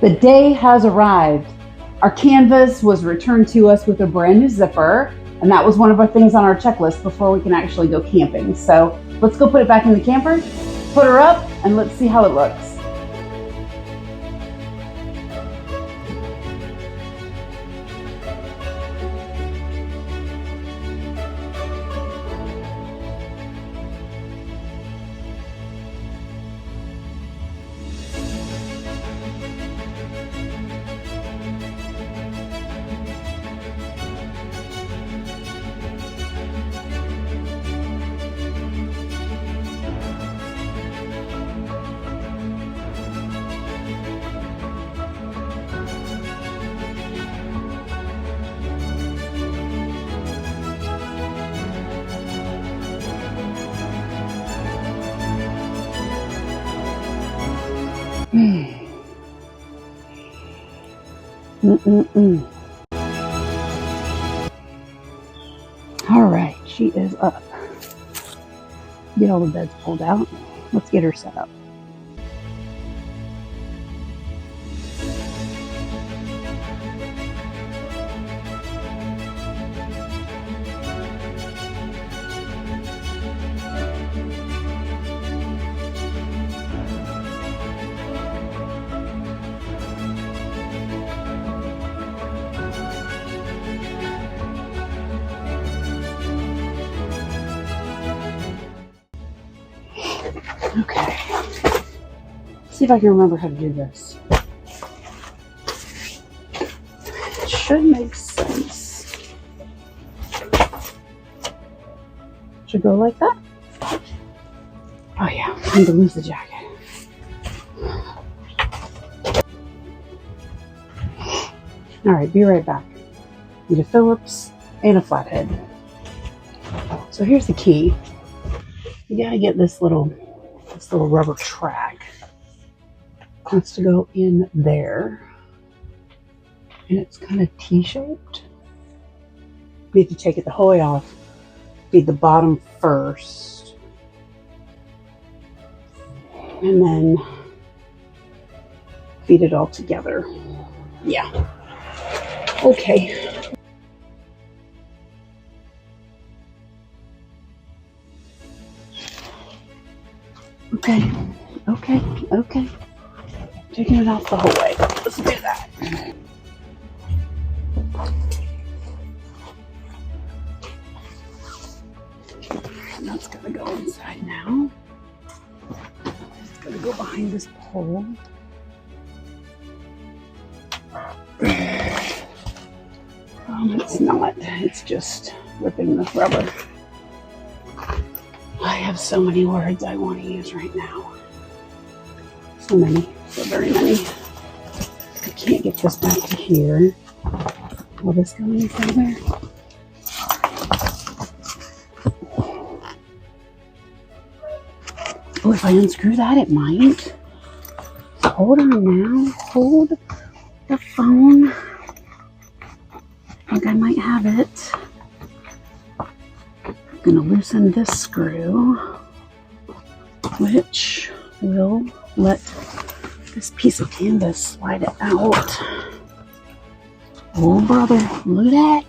The day has arrived. Our canvas was returned to us with a brand new zipper, and that was one of our things on our checklist before we can actually go camping. So let's go put it back in the camper, put her up, and let's see how it looks. All right, she is up. Get all the beds pulled out. Let's get her set up. Okay, see if I can remember how to do this. It should make sense. Should go like that. Oh yeah, I need to lose the jacket. All right, be right back. Need a Phillips and a flathead. So here's the key. You gotta get this little rubber track. It wants to go in there, and it's kind of T-shaped. Need to take it the whole way off. Feed the bottom first, and then feed it all together. Yeah. Okay. Okay. Taking it off the whole way. Let's do that. That's gonna go inside now. It's gonna go behind this pole. It's not. It's just ripping the rubber. I have so many words I want to use right now. So many. So very many. I can't get this back to here. Will this go any further? Oh, if I unscrew that, it might. Hold on now. Hold the phone. I think I might have it. I'm going to loosen this screw, which will let this piece of canvas slide it out. Oh, brother, look at that.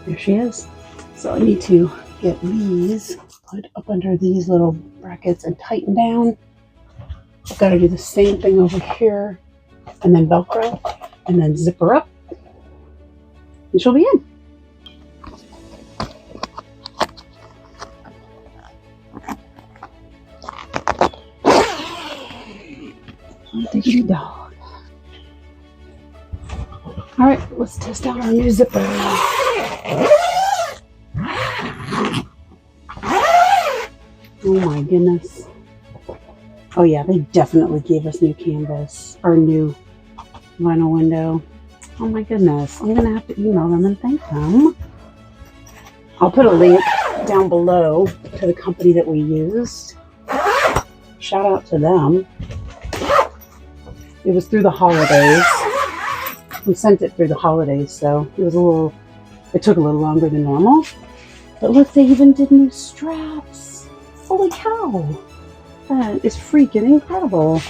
There she is. So I need to get these put up under these little brackets and tighten down. I've got to do the same thing over here, and then Velcro, and then zip her up, and she'll be in. Diggity dog. All right, let's test out our new zipper. Oh my goodness. Oh yeah, they definitely gave us new canvas, or new vinyl window. Oh my goodness, I'm gonna have to email them and thank them. I'll put a link down below to the company that we used. shout out to them. It was through the holidays. We sent it through the holidays, so it took a little longer than normal. But look, they even did new straps. Holy cow. That is freaking incredible.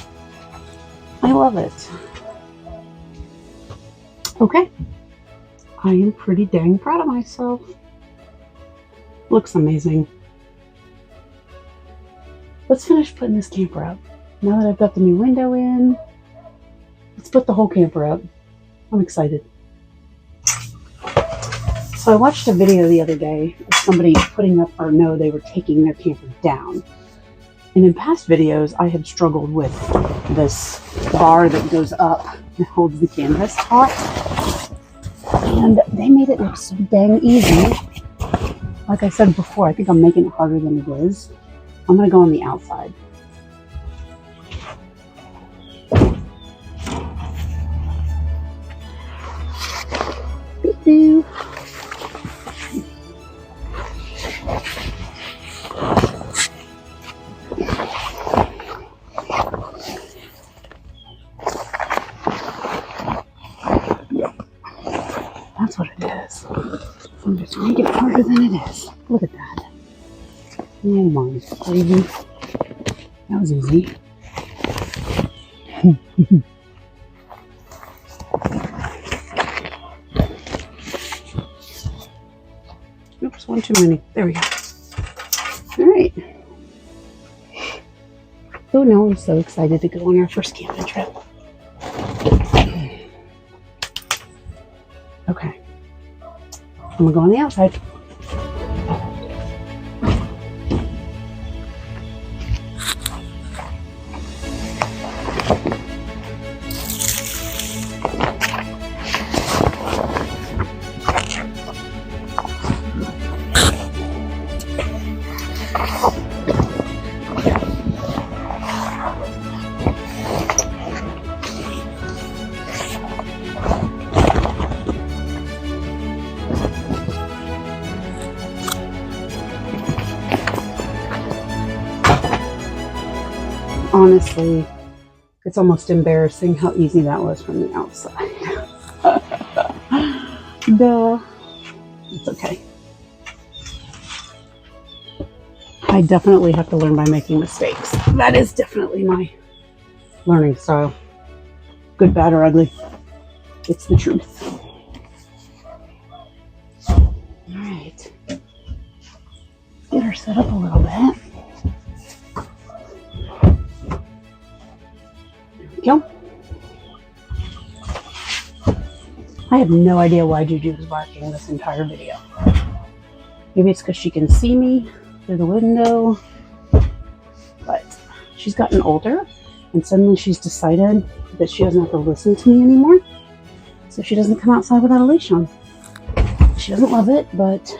I love it. Okay. I am pretty dang proud of myself. Looks amazing. Let's finish putting this camper up. Now that I've got the new window in, let's put the whole camper up. I'm excited. So I watched a video the other day of somebody putting up, or no, they were taking their camper down. And in past videos, I have struggled with this bar that goes up and holds the canvas taut. And they made it look so dang easy. Like I said before, I think I'm making it harder than it is. I'm going to go on the outside. Beep-doo. That's what it is. I'm just making it harder than it is. Look at that. Oh my baby. That was easy. Oops, one too many. There we go. Alright. Oh no, I'm so excited to go on our first camping trip. Okay. I'm gonna go on the outside. Honestly, it's almost embarrassing how easy that was from the outside. Duh. It's okay. I definitely have to learn by making mistakes. That is definitely my learning style. Good, bad, or ugly. It's the truth. Alright. Get her set up a little bit. Go. I have no idea why Juju is barking this entire video. Maybe it's because she can see me through the window, but she's gotten older and suddenly she's decided that she doesn't have to listen to me anymore, so she doesn't come outside without a leash on. She doesn't love it, but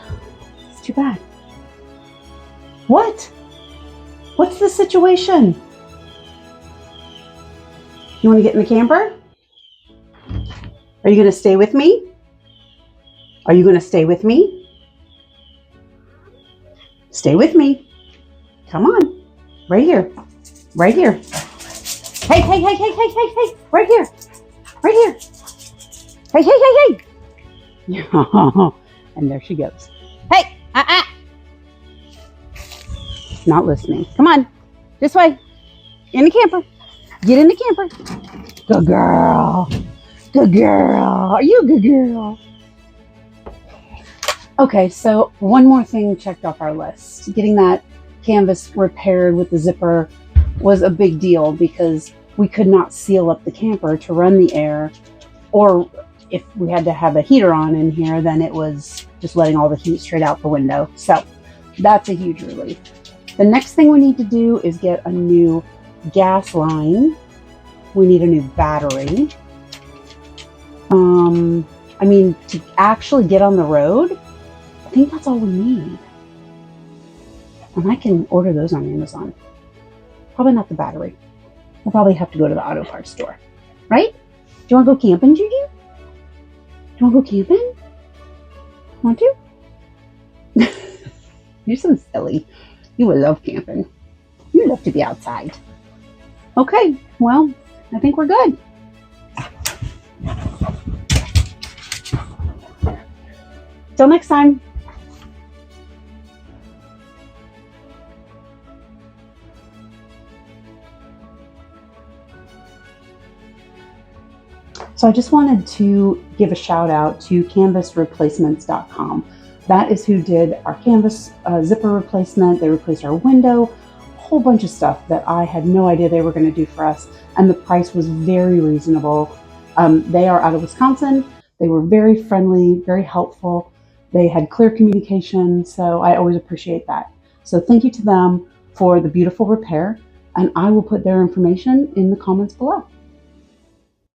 it's too bad. What? What's the situation? You want to get in the camper? Are you going to stay with me? Are you going to stay with me? Stay with me. Come on. Right here. Right here. Hey, hey, hey, hey, hey, hey, hey. Right here. Right here. Hey, hey, hey, hey. And there she goes. Hey, Not listening. Come on. This way. In the camper. Get in the camper. Good girl. Good girl. Are you a good girl? Okay, so one more thing checked off our list. Getting that canvas repaired with the zipper was a big deal because we could not seal up the camper to run the air, or if we had to have a heater on in here, then it was just letting all the heat straight out the window. So that's a huge relief. The next thing we need to do is get a new gas line. We need a new battery. I mean, to actually get on the road, I think that's all we need. And I can order those on Amazon. Probably not the battery. We'll probably have to go to the auto parts store. Right? Do you want to go camping, Juju? Do you want to go camping? Want to? You're so silly. You would love camping. You You love to be outside. Okay, well, I think we're good. Till next time. So I just wanted to give a shout out to canvasreplacements.com. That is who did our canvas zipper replacement. They replaced our window, a whole bunch of stuff that I had no idea they were going to do for us. And the price was very reasonable. They are out of Wisconsin. They were very friendly, very helpful. They had clear communication. So I always appreciate that. So thank you to them for the beautiful repair. And I will put their information in the comments below.